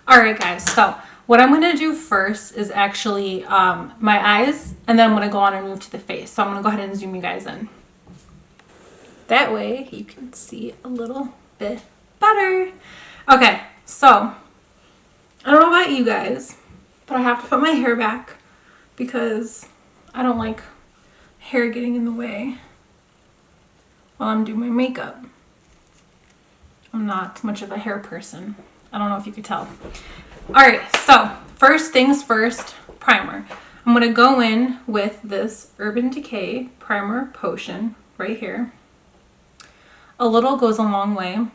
Alright guys, so what I'm going to do first is actually my eyes, and then I'm going to go on and move to the face. So I'm going to go ahead and zoom you guys in. That way you can see a little bit better. Okay, so I don't know about you guys, but I have to put my hair back because I don't like hair getting in the way while I'm doing my makeup. I'm not much of a hair person. I don't know if you could tell. Alright, so first things first, primer. I'm going to go in with this Urban Decay Primer Potion right here. A little goes a long way.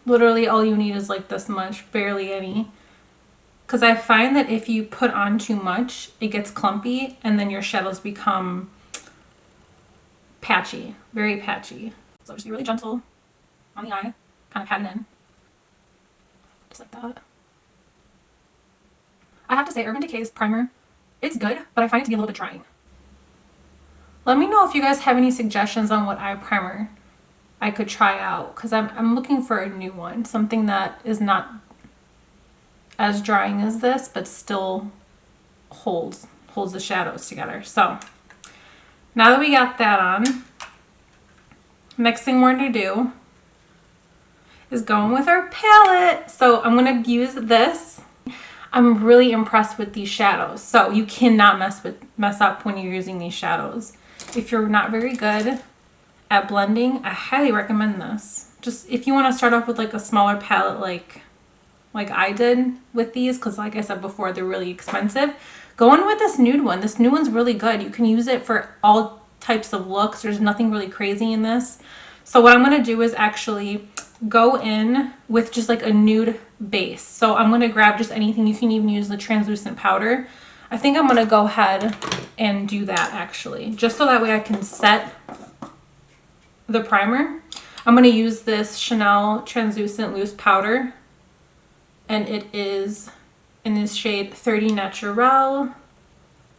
Literally all you need is like this much, barely any. Because I find that if you put on too much, it gets clumpy and then your shadows become patchy, very patchy. So just be really gentle on the eye, kind of pat it in. Just like that. I have to say, Urban Decay's primer, it's good, but I find it to be a little bit drying. Let me know if you guys have any suggestions on what eye primer I could try out, because I'm looking for a new one, something that is not as drying as this, but still holds the shadows together. So now that we got that on, next thing we're going to do is go in with our palette. So I'm going to use this. I'm really impressed with these shadows. So you cannot mess up when you're using these shadows. If you're not very good at blending, I highly recommend this. Just if you want to start off with like a smaller palette like I did with these, because like I said before, they're really expensive. Go in with this nude one. This new one's really good. You can use it for all types of looks. There's nothing really crazy in this. So what I'm going to do is actually go in with just like a nude base. So I'm going to grab just anything. You can even use the translucent powder. I think I'm going to go ahead and do that actually, just so that way I can set the primer. I'm going to use this Chanel translucent loose powder, and it is in this shade 30 Naturel,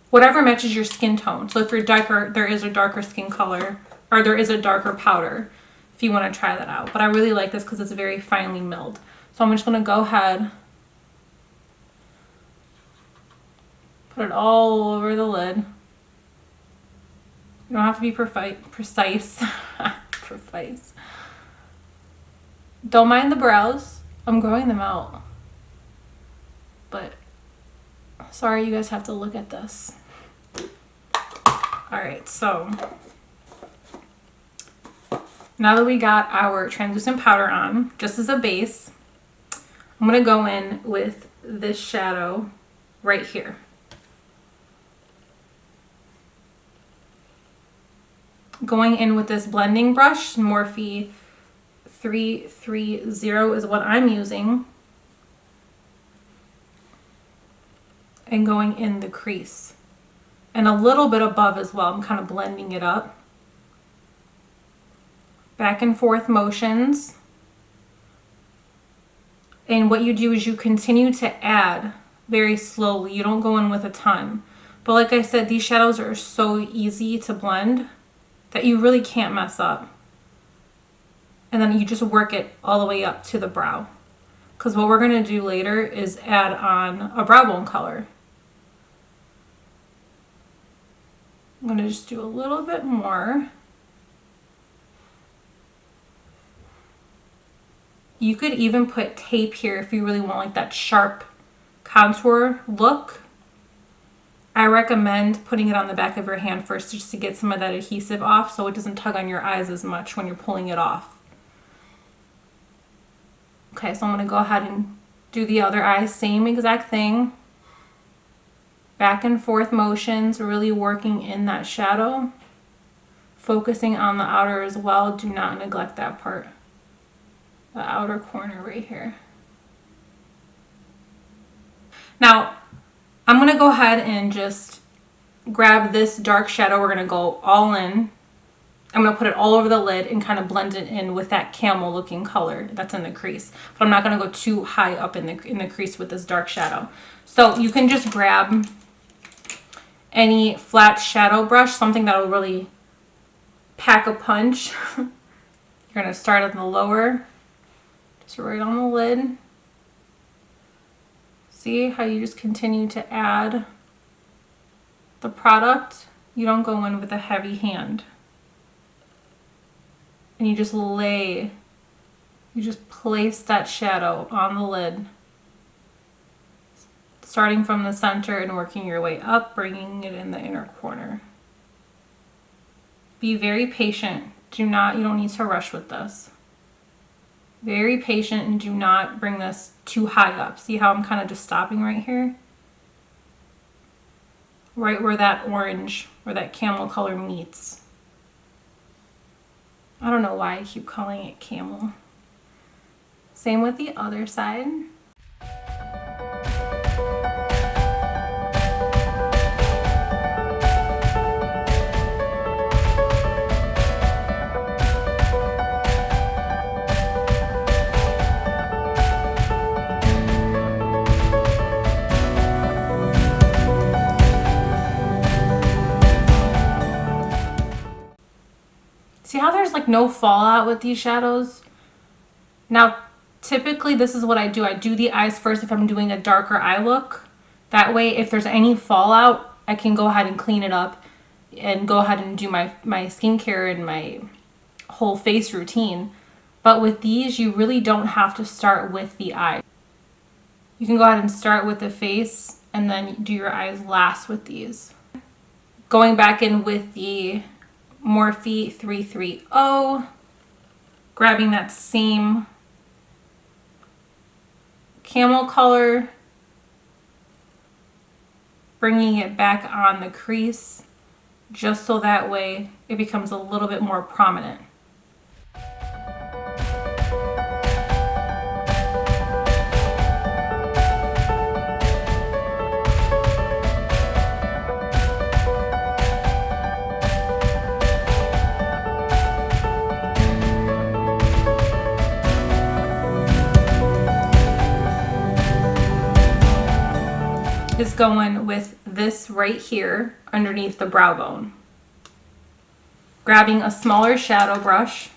whatever matches your skin tone. So if you're darker, there is a darker skin color, or there is a darker powder if you want to try that out. But I really like this because it's very finely milled. So I'm just going to go ahead, put it all over the lid. You don't have to be precise. Precise. Don't mind the brows. I'm growing them out. But sorry, you guys have to look at this. Alright, so now that we got our translucent powder on, just as a base, I'm going to go in with this shadow right here. Going in with this blending brush, Morphe 330 is what I'm using. And going in the crease. And a little bit above as well. I'm kind of blending it up. Back and forth motions. And what you do is you continue to add very slowly. You don't go in with a ton. But like I said, these shadows are so easy to blend that you really can't mess up. And then you just work it all the way up to the brow. Because what we're going to do later is add on a brow bone color. I'm going to just do a little bit more. You could even put tape here if you really want like that sharp contour look. I recommend putting it on the back of your hand first just to get some of that adhesive off so it doesn't tug on your eyes as much when you're pulling it off. Okay, so I'm going to go ahead and do the other eye, same exact thing. Back and forth motions, really working in that shadow. Focusing on the outer as well. Do not neglect that part. The outer corner right here. Now, I'm going to go ahead and just grab this dark shadow. We're going to go all in. I'm going to put it all over the lid and kind of blend it in with that camel looking color that's in the crease. But I'm not going to go too high up in the crease with this dark shadow. So you can just grab any flat shadow brush, something that will really pack a punch. You're going to start at the lower, just right on the lid. See how you just continue to add the product? You don't go in with a heavy hand. And you just place that shadow on the lid. Starting from the center and working your way up, bringing it in the inner corner. Be very patient. You don't need to rush with this. Very patient, and do not bring this too high up. See how I'm kind of just stopping right here? Right where that orange, where that camel color meets. I don't know why I keep calling it camel. Same with the other side. See how there's like no fallout with these shadows? Now, typically this is what I do. I do the eyes first if I'm doing a darker eye look. That way, if there's any fallout, I can go ahead and clean it up and go ahead and do my skincare and my whole face routine. But with these, you really don't have to start with the eye. You can go ahead and start with the face and then do your eyes last with these. Going back in with the Morphe 330, grabbing that same camel color, bringing it back on the crease, just so that way it becomes a little bit more prominent. Is going with this right here underneath the brow bone. Grabbing a smaller shadow brush,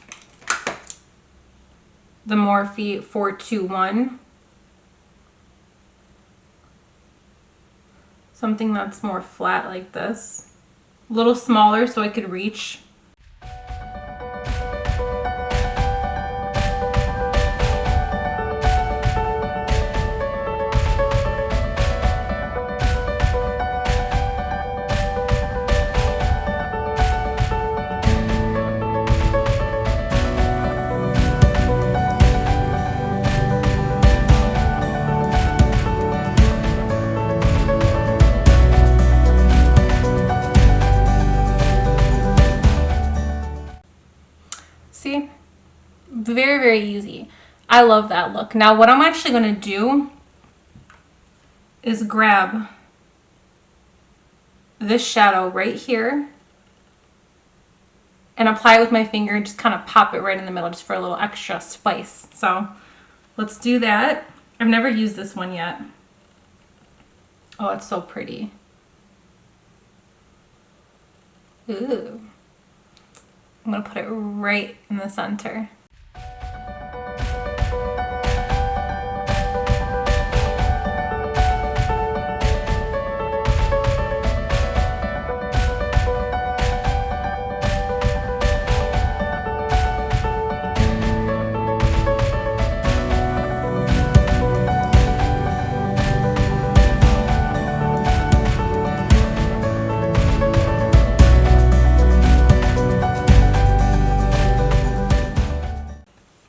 the Morphe 421, something that's more flat like this, a little smaller so I could reach. See? Very, very easy. I love that look. Now what I'm actually going to do is grab this shadow right here and apply it with my finger and just kind of pop it right in the middle just for a little extra spice. So let's do that. I've never used this one yet. Oh, it's so pretty. Ooh. I'm going to put it right in the center.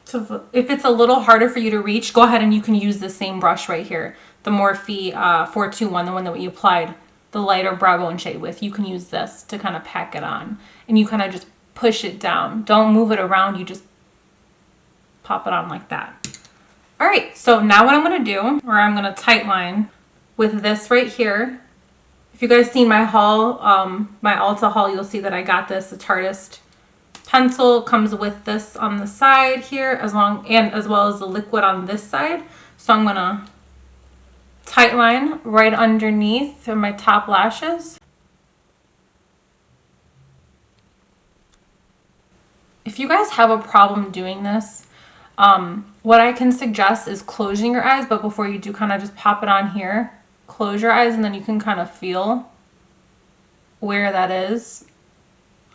So if it's a little harder for you to reach, go ahead and you can use the same brush right here. The Morphe 421, the one that we applied the lighter brow bone shade with. You can use this to kind of pack it on. And you kind of just push it down. Don't move it around. You just pop it on like that. All right, so now what I'm going to do, or I'm going to tight line with this right here. If you guys seen my haul, my Ulta haul, you'll see that I got this, the Tartist pencil comes with this on the side here, as well as the liquid on this side. So I'm gonna tight line right underneath my top lashes. If you guys have a problem doing this, what I can suggest is closing your eyes, but before you do, kind of just pop it on here. Close your eyes and then you can kind of feel where that is.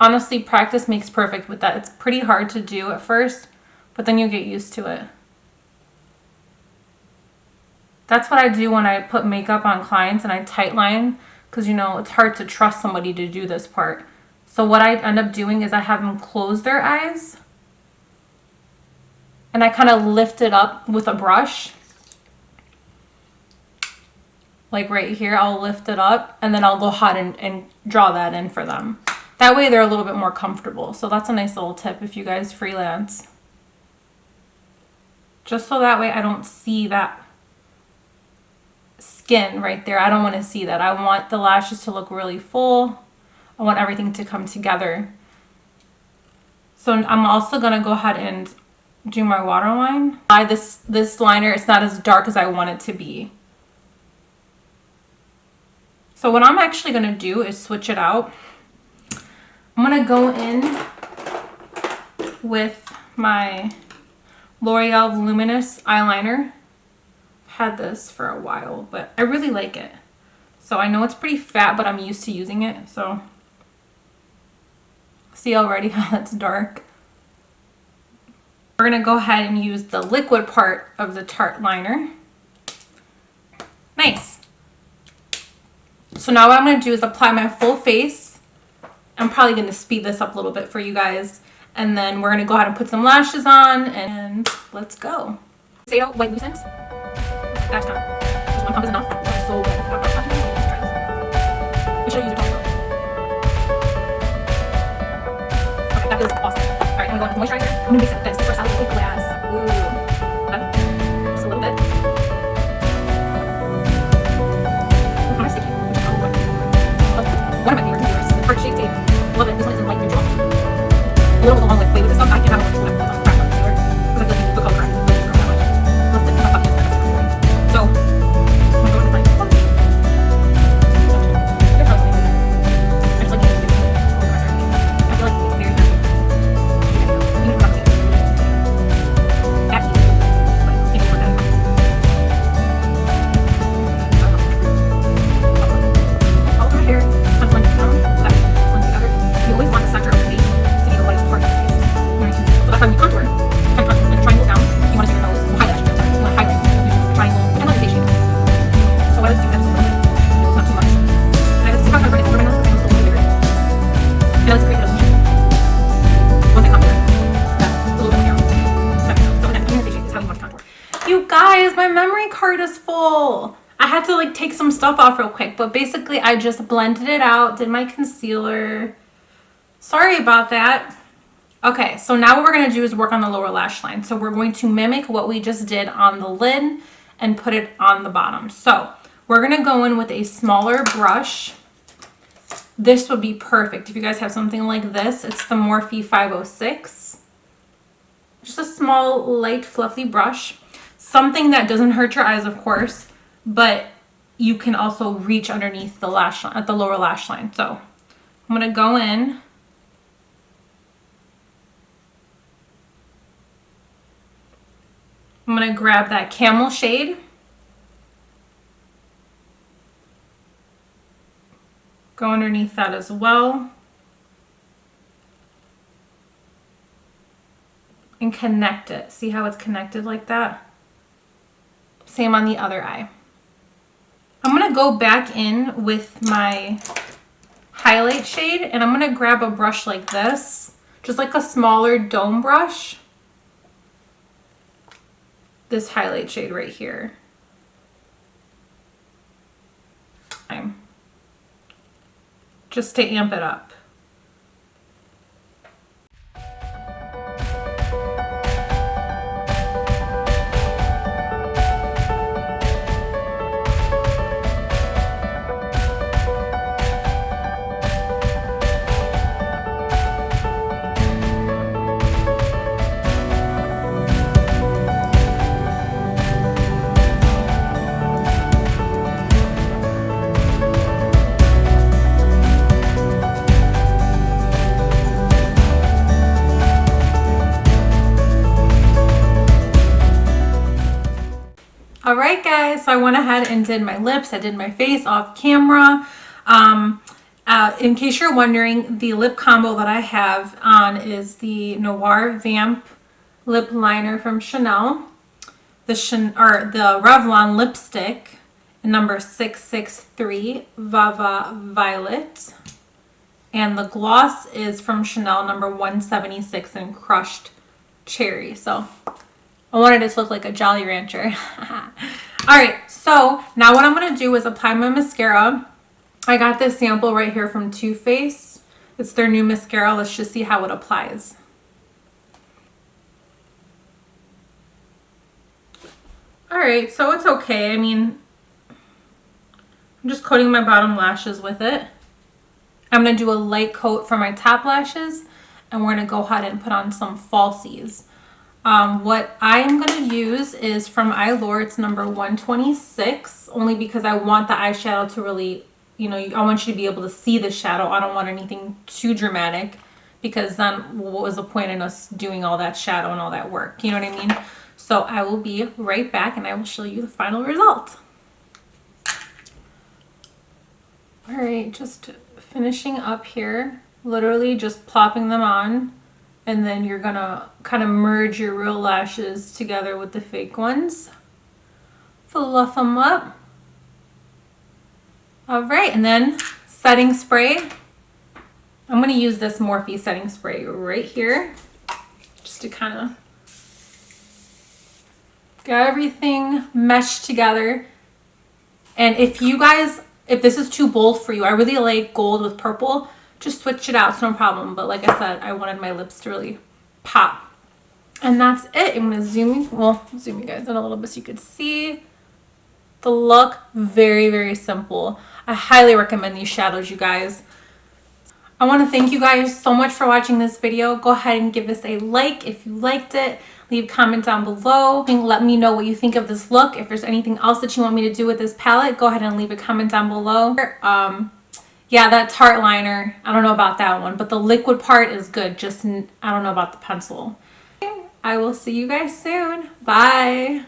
Honestly, practice makes perfect with that. It's pretty hard to do at first, but then you get used to it. That's what I do when I put makeup on clients and I tight line, because you know, it's hard to trust somebody to do this part. So what I end up doing is I have them close their eyes and I kind of lift it up with a brush. Like right here, I'll lift it up and then I'll go ahead and draw that in for them. That way they're a little bit more comfortable. So that's a nice little tip if you guys freelance. Just so that way I don't see that skin right there. I don't want to see that. I want the lashes to look really full. I want everything to come together. So I'm also going to go ahead and do my waterline. This liner, it's not as dark as I want it to be. So what I'm actually going to do is switch it out. I'm going to go in with my L'Oreal Luminous eyeliner. I've had this for a while, but I really like it. So I know it's pretty fat, but I'm used to using it. So see already how it's dark. We're going to go ahead and use the liquid part of the Tarte liner. Nice. So now what I'm going to do is apply my full face. I'm probably going to speed this up a little bit for you guys. And then we're going to go ahead and put some lashes on and let's go. Shiseido White Lucent. That's time. Just one pump is enough. It's so good. I should have used it all. Okay, that feels awesome. Alright, I'm going to moisturizer. I'm going to mix it with this. First, I'll liquid glass. Ooh. Just a little bit. Kind of sticky. One of my favorite concealers. Heart Shape Tape. Love it. This one is in light neutral. A little along with this stuff. I can have a little bit of crap on concealer because I feel like the color correct. Let's put my puppy in the so I'm going to go with my puppy. They're probably good. I just like to use it. I feel like it's very happy. You can probably happy. But if you want that. All over my hair. I'm blending it down. That blends together. You always want the center of the face to be the lightest part of the face. So that's how you contour. And contour like a triangle down. You want to do your nose. Well, highlight. I'm sorry. You want to highlight. Use a triangle. Pretend like a face shape. So what I was doing is just a little bit. It's not too much. And I just see how I bring it over my nose because my nose is a little bigger. And I like to create an illusion. Once I contour, that's a little bit more narrow. So then doing your face shape is how you want to contour. You guys, my memory card is full. I had to like take some stuff off real quick, but basically I just blended it out, did my concealer. Sorry about that. Okay, so now what we're going to do is work on the lower lash line. So we're going to mimic what we just did on the lid and put it on the bottom. So we're going to go in with a smaller brush. This would be perfect if you guys have something like this. It's the Morphe 506. Just a small, light, fluffy brush. Something that doesn't hurt your eyes, of course, but you can also reach underneath the lash line, at the lower lash line. So I'm going to go in. I'm going to grab that camel shade. Go underneath that as well. And connect it. See how it's connected like that? Same on the other eye. I'm going to go back in with my highlight shade and I'm going to grab a brush like this. Just like a smaller dome brush. This highlight shade right here. Just to amp it up. right, guys, so I went ahead and did my lips. I did my face off camera. In case you're wondering, the lip combo that I have on is the Noir Vamp lip liner from Chanel, the Revlon lipstick, number 663 Vava Violet, and the gloss is from Chanel, number 176 in Crushed Cherry. So I wanted it to look like a Jolly Rancher. All right, so now what I'm going to do is apply my mascara. I got this sample right here from Too Faced. It's their new mascara. Let's just see how it applies. All right, so it's okay. I mean, I'm just coating my bottom lashes with it. I'm going to do a light coat for my top lashes, and we're going to go ahead and put on some falsies. What I am going to use is from Eylure. It's number 126, only because I want the eyeshadow to really, you know, I want you to be able to see the shadow. I don't want anything too dramatic, because then what was the point in us doing all that shadow and all that work? You know what I mean? So I will be right back and I will show you the final result. All right, just finishing up here, literally just plopping them on, and then you're gonna kind of merge your real lashes together with the fake ones. Fluff them up. All right, and then setting spray. I'm gonna use this Morphe setting spray right here, just to kind of get everything meshed together. And if this is too bold for you, I really like gold with purple, just switch it out, it's no problem. But like I said, I wanted my lips to really pop. And that's it. I'm gonna zoom you guys in a little bit so you could see the look. Very, very simple. I highly recommend these shadows, you guys. I want to thank you guys so much for watching this video. Go ahead and give us a like if you liked it. Leave a comment down below and let me know what you think of this look. If there's anything else that you want me to do with this palette, go ahead and leave a comment down below. Yeah, that Tarte liner, I don't know about that one, but the liquid part is good. Just, I don't know about the pencil. I will see you guys soon. Bye.